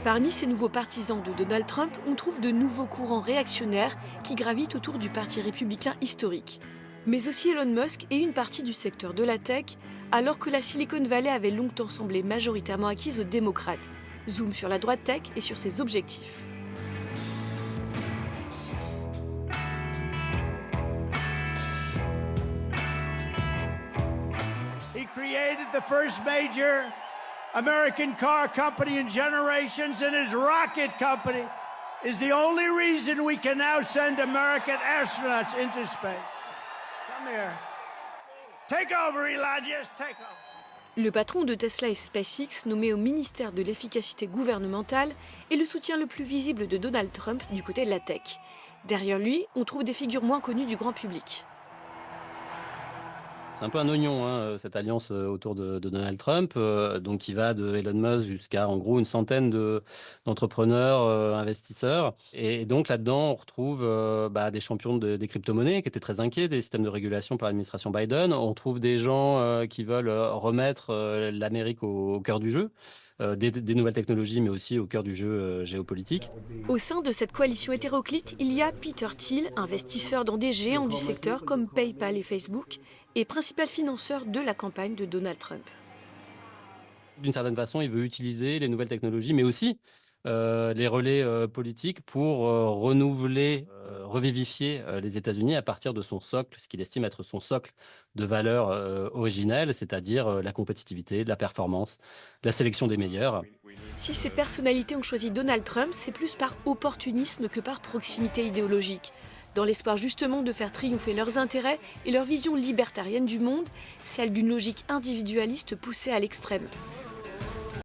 Parmi ces nouveaux partisans de Donald Trump, on trouve de nouveaux courants réactionnaires qui gravitent autour du parti républicain historique. Mais aussi Elon Musk et une partie du secteur de la tech, alors que la Silicon Valley avait longtemps semblé majoritairement acquise aux démocrates. Zoom sur la droite tech et sur ses objectifs. He created the first major American car company in generations, and his rocket company is the only reason we can now send American astronauts into space. Come here. Take over, Elon. Yes, take over. Le patron de Tesla et SpaceX, nommé au ministère de l'efficacité gouvernementale, est le soutien le plus visible de Donald Trump du côté de la tech. Derrière lui, on trouve des figures moins connues du grand public. C'est un peu un oignon, cette alliance autour de Donald Trump, donc qui va de Elon Musk jusqu'à en gros une centaine d'entrepreneurs, investisseurs. Et donc là-dedans, on retrouve des champions des crypto-monnaies qui étaient très inquiets des systèmes de régulation par l'administration Biden. On trouve des gens qui veulent remettre l'Amérique au cœur du jeu, des nouvelles technologies, mais aussi au cœur du jeu géopolitique. Au sein de cette coalition hétéroclite, il y a Peter Thiel, investisseur dans des géants du secteur comme PayPal et Facebook, et principal financeur de la campagne de Donald Trump. D'une certaine façon, il veut utiliser les nouvelles technologies, mais aussi les relais politiques pour renouveler, revivifier les États-Unis à partir de son socle, ce qu'il estime être son socle de valeurs originelles, c'est-à-dire la compétitivité, la performance, la sélection des meilleurs. Si ces personnalités ont choisi Donald Trump, c'est plus par opportunisme que par proximité idéologique. Dans l'espoir justement de faire triompher leurs intérêts et leur vision libertarienne du monde, celle d'une logique individualiste poussée à l'extrême.